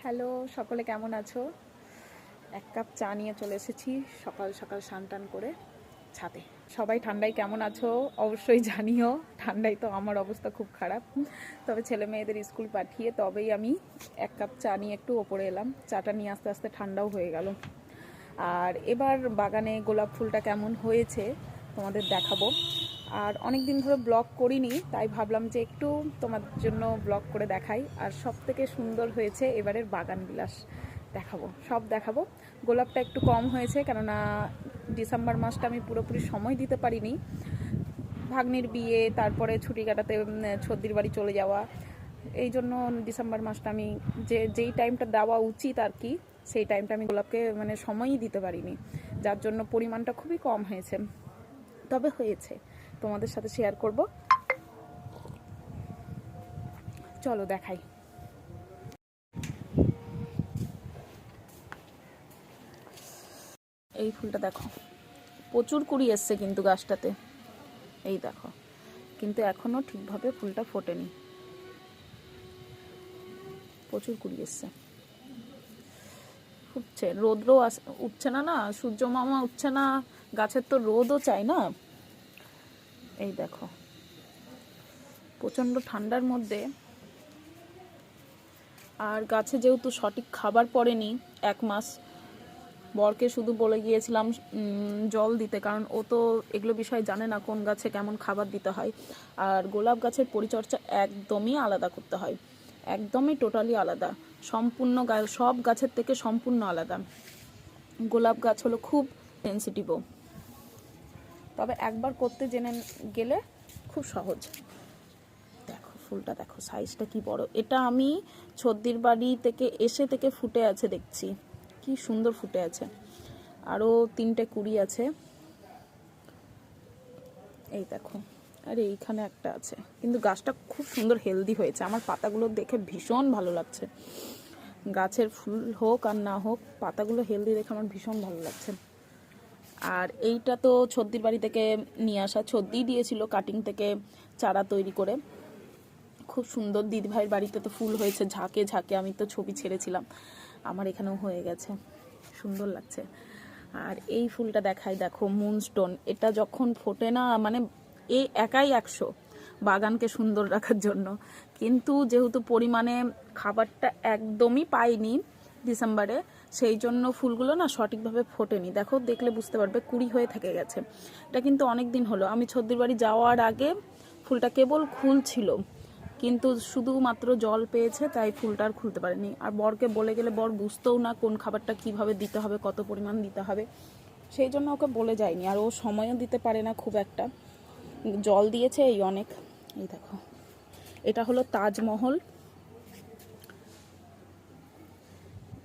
Hello, সকলে কেমন আছো? এক কাপ চা নিয়ে চলে এসেছি সকাল সকাল স্নান করে ছাদে। সবাই ঠান্ডায় কেমন আছো অবশ্যই জানিও। ঠান্ডায় তো আমার অবস্থা খুব খারাপ, তবে ছেলে মেয়েদের স্কুল পাঠিয়ে তবেই আমি এক কাপ চা নিয়ে একটু ওপরে এলাম। চাটা নিয়ে আস্তে আস্তে ঠান্ডাও হয়ে গেল। আর এবার বাগানে গোলাপ ফুলটা কেমন হয়েছে তোমাদের দেখাবো। আর অনেক দিন ধরে ব্লগ করিনি, তাই ভাবলাম যে একটু তোমাদের জন্য ব্লগ করে দেখাই। আর সব থেকে সুন্দর হয়েছে এবারের বাগান বিলাস, দেখাবো, সব দেখাবো। গোলাপটা একটু কম হয়েছে, কেননা ডিসেম্বর মাসটা আমি পুরোপুরি সময় দিতে পারিনি। ভাগ্নির বিয়ে, তারপরে ছুটি কাটাতে ছদ্দির বাড়ি চলে যাওয়া, এই জন্য ডিসেম্বর মাসটা আমি যেই টাইমটা দেওয়া উচিত আর কি, সেই টাইমটা আমি গোলাপকে সময়ই দিতে পারিনি, যার জন্য পরিমাণটা খুবই কম হয়েছে। তবে হয়েছে, তোমাদের সাথে শেয়ার করব। চলো দেখাই। এই ফুলটা দেখো, প্রচুর কুড়ি এসছে কিন্তু গাছটাতে, এই দেখো, কিন্তু এখনো ঠিকভাবে ফুলটা ফোটেনি। প্রচুর কুড়ি এসছে, ফুটছে, রোদও উঠছে না, না সূর্য মামা উঠছে না, গাছের তো রোদও চাই না। এই দেখো, প্রচণ্ড ঠান্ডার মধ্যে, আর গাছে যেহেতু সঠিক খাবার পড়েনি এক মাস, বরকে শুধু বলে গিয়েছিলাম জল দিতে, কারণ ও তো এগুলো বিষয় জানে না কোন গাছে কেমন খাবার দিতে হয়। আর গোলাপ গাছের পরিচর্যা একদমই আলাদা করতে হয়, একদমই টোটালি আলাদা, সম্পূর্ণ সব গাছের থেকে সম্পূর্ণ আলাদা। গোলাপ গাছ হলো খুব সেন্সিটিভও, তবে একবার করতে জেনে গেলে খুব সহজ। দেখো ফুলটা দেখো, সাইজটা কি বড়। এটা আমি ছদ্দির বাড়ি থেকে এসে থেকে ফুটে আছে, দেখছি কি সুন্দর ফুটে আছে। আরও 3টে কুড়ি আছে, এই দেখো, আর এইখানে একটা আছে। কিন্তু গাছটা খুব সুন্দর হেলদি হয়েছে, আমার পাতাগুলো দেখে ভীষণ ভালো লাগছে। গাছের ফুল হোক আর না হোক, পাতাগুলো হেলদি দেখে আমার ভীষণ ভালো লাগছে। আর এইটা তো ছদ্দির বাড়ি থেকে নিয়ে আসা, ছদ্দিই দিয়েছিল কাটিং থেকে চারা তৈরি করে। খুব সুন্দর, দিদিভাইয়ের বাড়িতে তো ফুল হয়েছে ঝাঁকে ঝাঁকে, আমি তো ছবি ছেড়েছিলাম, আমার এখানেও হয়ে গেছে, সুন্দর লাগছে। আর এই ফুলটা দেখাই, দেখো মুনস্টোন, এটা যখন ফোটে না, এই একাই 100 বাগানকে সুন্দর রাখার জন্য। কিন্তু যেহেতু পরিমাণে খাবারটা একদমই পাইনি ডিসেম্বরে, সেই জন্য ফুলগুলো না সঠিকভাবে ফোটেনি। দেখো, দেখলে বুঝতে পারবে কুড়ি হয়ে থেকে গেছে। এটা কিন্তু অনেক দিন হলো, আমি ছদ্দির বাড়ি যাওয়ার আগে ফুলটা কেবল খুলছিল, কিন্তু শুধুমাত্র জল পেয়েছে, তাই ফুলটা আর খুলতে পারেনি। আর বরকে বলে গেলে বর বুঝতেও না কোন খাবারটা কিভাবে দিতে হবে, কত পরিমাণ দিতে হবে, সেই জন্য ওকে বলে যায়নি। আর ও সময়ও দিতে পারে না খুব একটা, জল দিয়েছে এই অনেক। এই দেখো, এটা হলো তাজমহল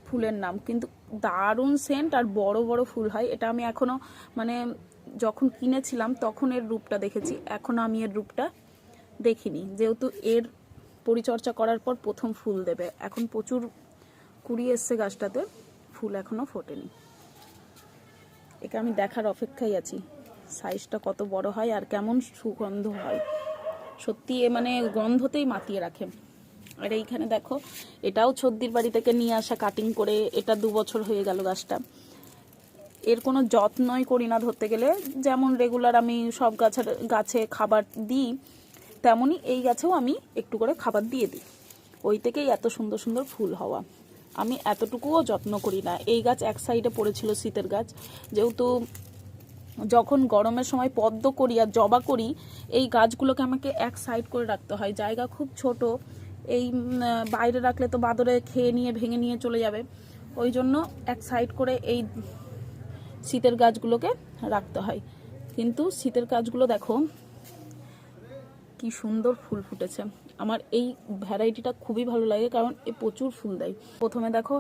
ফুলের নাম, কিন্তু দারুণ সেন্ট আর বড় বড় ফুল হয়। এটা আমি এখনো যখন কিনেছিলাম তখন এর রূপটা দেখেছি, এখনো আমি এর রূপটা দেখিনি, যেহেতু এর পরিচর্যা করার পর প্রথম ফুল দেবে। এখন প্রচুর কুড়ি এসছে গাছটাতে, ফুল এখনো ফোটেনি। একে আমি দেখার অপেক্ষায় আছি, সাইজটা কত বড় হয় আর কেমন সুগন্ধ হয়। সত্যি গন্ধতেই মাতিয়ে রাখে। আর এইখানে দেখো, এটাও ছদ্দির বাড়ি থেকে নিয়ে আসা কাটিং করে, এটা 2 বছর হয়ে গেল গাছটা। এর কোনো যত্নই করি না ধরতে গেলে, যেমন রেগুলার আমি সব গাছে খাবার দিই, তেমনই এই গাছেও আমি একটু করে খাবার দিয়ে দিই। ওই থেকেই এত সুন্দর সুন্দর ফুল হওয়া। আমি এতটুকুও যত্ন করি না। এই গাছ এক সাইডে পড়েছিল, শীতের গাছ, যেহেতু যখন গরমের সময় পদ্ম করি আর জবা করি, এই গাছগুলোকে আমাকে এক সাইড করে রাখতে হয়, জায়গা খুব ছোট। এই বাইরে রাখলে তো বাদরে খেয়ে নিয়ে ভেঙে নিয়ে চলে যাবে, ওই জন্য এক সাইড করে এই শীতের গাছগুলোকে রাখতে হয়। কিন্তু শীতের গাছগুলো দেখো কি সুন্দর ফুল ফুটেছে। আমার এই ভ্যারাইটিটা খুবই ভালো লাগে, কারণ এ প্রচুর ফুল দেয়। প্রথমে দেখো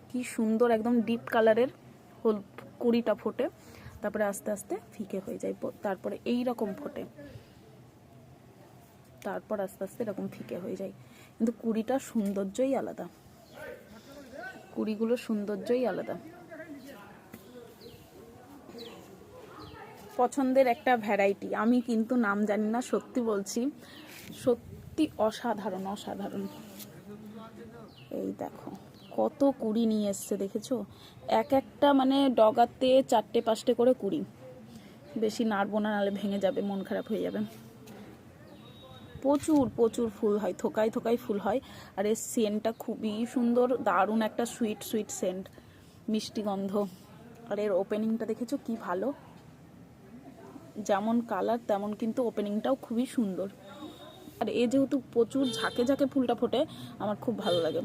কি সুন্দর একদম ডিপ কালারের কুড়িটা ফোটে, তারপরে আস্তে আস্তে ফিকে হয়ে যায়, তারপরে এই রকম ফোটে, তারপর আস্তে আস্তে এরকম ফিকে হয়ে যায়। কিন্তু কুড়িটার সৌন্দর্যই আলাদা, কুড়িগুলোর সৌন্দর্যই আলাদা। পছন্দের একটা ভ্যারাইটি, আমি কিন্তু নাম জানি না, সত্যি বলছি, সত্যি অসাধারণ অসাধারণ। এই দেখো কত কুড়ি নিয়ে এসছে দেখেছো, এক একটা মানে ডগাতে 4টে-5টে করে কুড়ি। বেশি নাড়বো না, নাহলে ভেঙে যাবে, মন খারাপ হয়ে যাবে। প্রচুর প্রচুর ফুল হয়, থোকায় থোকায় ফুল হয়। আর এর সেন্টটা খুবই সুন্দর, দারুণ একটা সুইট সুইট সেন্ট, মিষ্টি গন্ধ। আর এর ওপেনিংটা দেখেছো কি ভালো, যেমন কালার তেমন কিন্তু ওপেনিংটাও খুবই সুন্দর। আর এ যেহেতু প্রচুর ঝাঁকে ঝাঁকে ফুলটা ফোটে, আমার খুব ভালো লাগে।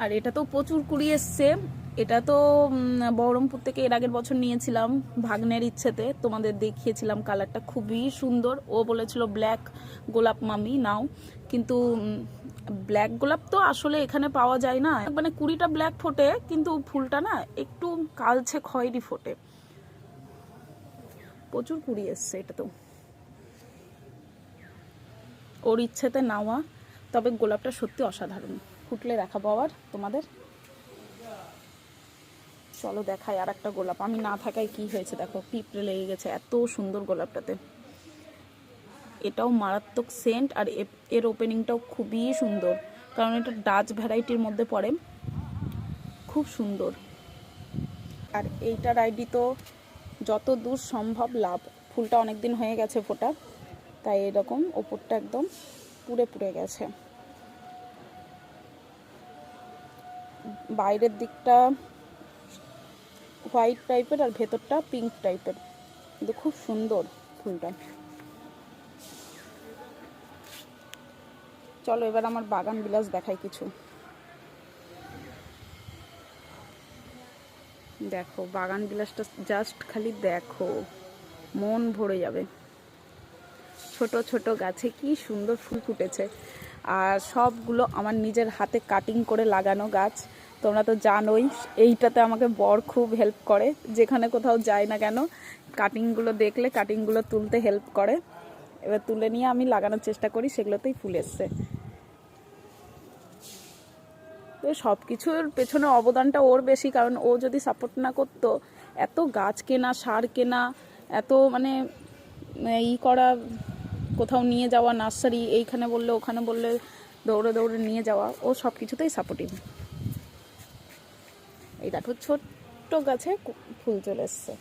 আর এটা তো প্রচুর কুড়ি এসছে। এটা তো বহরমপুর থেকে এর আগের বছর নিয়েছিলাম ভাগ্নের ইচ্ছেতে, তোমাদের দেখিয়েছিলাম। কালারটা খুবই সুন্দর। ও বলেছিল ব্ল্যাক গোলাপ মামি নাও, কিন্তু ব্ল্যাক গোলাপ তো আসলে এখানে পাওয়া যায় না। মানে কুড়িটা ব্ল্যাক ফোটে, কিন্তু ফুলটা না একটু কালচে খয়েরি ফোটে। প্রচুর কুড়ি এসছে এটা তো, ওর ইচ্ছেতে নেওয়া। তবে গোলাপটা সত্যি অসাধারণ, ফুটলে দেখাবো আবার তোমাদের। চলো দেখাই আর একটা গোলাপ। আমি না থাকায় কি হয়েছে দেখো, পিঁপড়ে লেগে গেছে, এত সুন্দর গোলাপটাতে। এটাও মারাত্মক সেন্ট, আর এর ওপেনিংটাও খুবই সুন্দর, কারণ এটা ডাচ ভ্যারাইটির মধ্যে পড়ে, খুব সুন্দর। আর এইটার আইডি তো যত দূর সম্ভব লাভ। ফুলটা অনেক দিন হয়ে গেছে ফোটা, তাই এরকম ওপরটা একদম পুড়ে পুড়ে গেছে। বাইরের দিকটা হোয়াইট টাইপের আর ভেতরটা পিঙ্ক টাইপের, কিন্তু খুব সুন্দর ফুলটা। চলো এবার আমার বাগান বিলাস দেখাই কিছু। দেখো বাগান বিলাসটা জাস্ট খালি দেখো, মন ভরে যাবে। ছোট ছোট গাছে কি সুন্দর ফুল ফুটেছে, আর সবগুলো আমার নিজের হাতে কাটিং করে লাগানো গাছ। তোমরা তো জানোই, এইটাতে আমাকে বর খুব হেল্প করে, যেখানে কোথাও যায় না কেন কাটিংগুলো দেখলে কাটিংগুলো তুলতে হেল্প করে। এবার তুলে নিয়ে আমি লাগানোর চেষ্টা করি, সেগুলোতেই ফুল এসছে। তো সব কিছুর পেছনে অবদানটা ওর বেশি, কারণ ও যদি সাপোর্ট না করতো, এত গাছ কেনা, সার কেনা, এত মানে করা, কোথাও নিয়ে যাওয়া, নার্সারি এইখানে বললে ওখানে বললে দৌড়ে দৌড়ে নিয়ে যাওয়া, ও সব কিছুতেই সাপোর্টিভ। এই দেখো ছোট্ট গাছে ফুল চলে এসছে।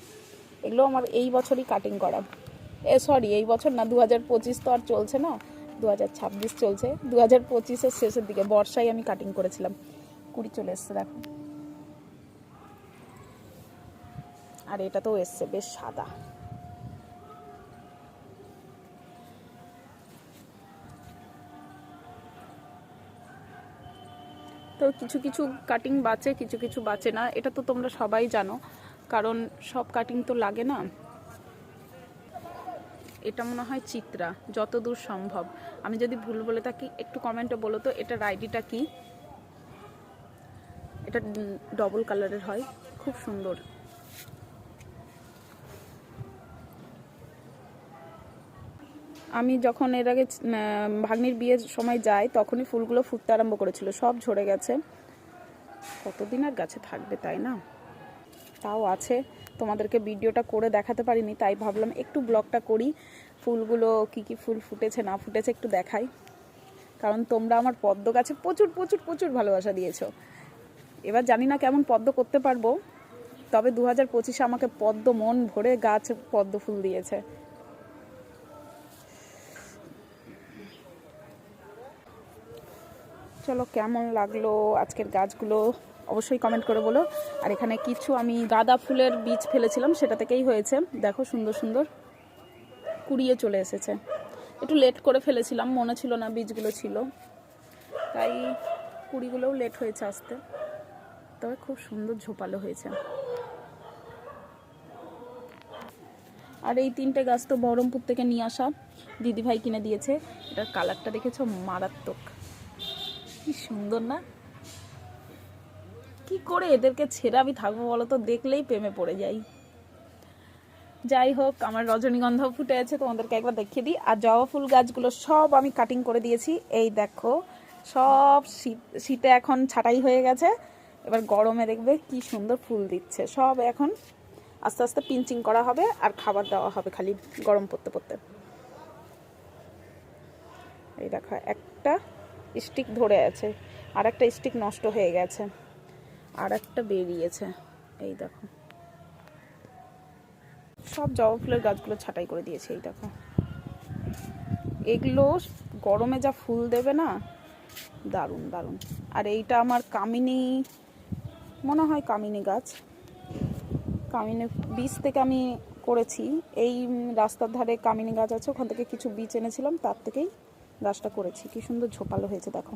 এগুলো আমার এই বছরই কাটিং করা, সরি এই বছর না, 2025 তো আর চলছে না, 2026 চলছে। 2025-এর শেষের দিকে বর্ষায় আমি কাটিং করেছিলাম, কুড়ি চলে এসছে দেখো। আর এটা তো এসছে বেশ সাদা। তো কিছু কিছু কাটিং বাঁচে, কিছু কিছু বাঁচে না, এটা তো তোমরা সবাই জানো, কারণ সব কাটিং তো লাগে না। এটা মনে হয় চিত্রা, যতদূর সম্ভব। আমি যদি ভুল বলে থাকি একটু কমেন্টে বলো তো এটার আইডিটা কি। এটা ডবল কালারের হয়, খুব সুন্দর। আমি যখন এর আগে ভাগ্নির বিয়ের সময় যাই, তখনই ফুলগুলো ফুটতে আরম্ভ করেছিল, সব ঝরে গেছে। কতদিন আর গাছে থাকবে, তাই না? তাও আছে, তোমাদেরকে ভিডিওটা করে দেখাতে পারিনি, তাই ভাবলাম একটু ব্লগটা করি, ফুলগুলো কি কি ফুল ফুটেছে না ফুটেছে একটু দেখাই। কারণ তোমরা আমার পদ্ম গাছে প্রচুর প্রচুর প্রচুর ভালোবাসা দিয়েছো। এবার জানি না কেমন পদ্ম করতে পারবো, তবে 2025-এ আমাকে পদ্ম মন ভরে গাছ পদ্ম ফুল দিয়েছে। চলো কেমন লাগলো আজকের গাছগুলো অবশ্যই কমেন্ট করে বলো। আর এখানে কিছু আমি গাঁদা ফুলের বীজ ফেলেছিলাম, সেটা থেকেই হয়েছে, দেখো সুন্দর সুন্দর কুড়িয়ে চলে এসেছে। একটু লেট করে ফেলেছিলাম, মনে ছিল না বীজগুলো ছিল, তাই কুড়িগুলোও লেট হয়েছে আসতে, তবে খুব সুন্দর ঝোপালো হয়েছে। আর এই 3টে গাছ তো বহরমপুর থেকে নিয়ে আসা, দিদিভাই কিনে দিয়েছে। এটার কালারটা দেখেছো, মারাত্মক, কি সুন্দর না? কি করে এদেরকে ছেড়ে আমি থাকবো বলো তো, দেখলেই প্রেমে পড়ে যাই। যাই হোক, আমার রজনীগন্ধা ফুটে আছে, তোমাদেরকে একবার দেখিয়ে দিই। আর জবা ফুল গাছগুলো সব আমি কাটিং করে দিয়েছি, এই দেখো সব শীতে এখন ছাঁটাই হয়ে গেছে, এবার গরমে দেখবে কি সুন্দর ফুল দিচ্ছে। সব এখন আস্তে আস্তে পিঞ্চিং করা হবে আর খাবার দেওয়া হবে খালি গরম পড়তে পড়তে। এই দেখো একটা স্টিক ধরে আছে, আর একটা স্টিক নষ্ট হয়ে গেছে, আর একটা বেরিয়েছে। এই দেখো, সব জবা ফুলের গাছগুলো ছাঁটাই করে দিয়েছে। এই দেখো, এগুলো গরমে যা ফুল দেবে না, দারুণ দারুণ। আর এইটা আমার কামিনী, মনে হয় কামিনী গাছ, কামিনী বীজ থেকে আমি করেছি। এই রাস্তার ধারে কামিনী গাছ আছে, ওখান থেকে কিছু বীজ এনেছিলাম, তার থেকেই গাছটা করেছি। কি সুন্দর ঝোপালো হয়েছে দেখো।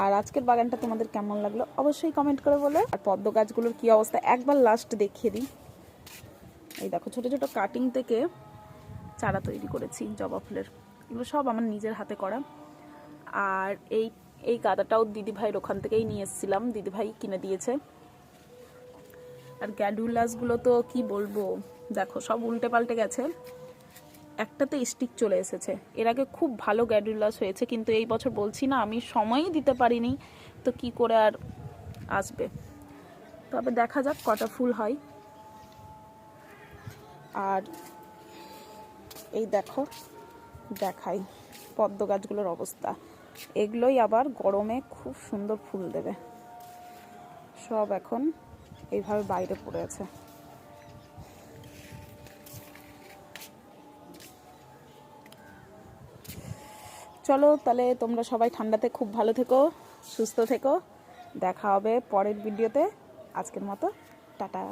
আর আজকের বাগানটা তোমাদের কেমন লাগলো অবশ্যই কমেন্ট করে বলে। আর পদ্ম গাছগুলোর কি অবস্থা একবার লাস্ট দেখিয়ে দিই। এই দেখো, ছোট ছোট কাটিং থেকে চারা তৈরি করেছি জবা ফুলের, এগুলো সব আমার নিজের হাতে করা। আর এই গাঁদাটাও দিদিভাইয়ের ওখান থেকেই নিয়ে এসেছিলাম, দিদিভাই কিনে দিয়েছে। আর গ্যাডুলাসগুলো তো কি বলবো, দেখো সব উল্টে পাল্টে গেছে, একটাতে স্টিক চলে এসেছে। এর আগে খুব ভালো গ্যাডুলাস হয়েছে, কিন্তু এই বছর বলছি না, আমি সময়ই দিতে পারিনি, তো কি করে আর আসবে। তবে দেখা যাক কটা ফুল হয়। আর এই দেখো, দেখাই পদ্ম গাছগুলোর অবস্থা, এগুলোই আবার গরমে খুব সুন্দর ফুল দেবে। সব এখন এইভাবে বাইরে পড়ে আছে। চলো তাহলে, তোমরা সবাই ঠান্ডাতে খুব ভালো থেকো, সুস্থ থেকো। দেখা হবে পরের ভিডিওতে। আজকের মতো টাটা।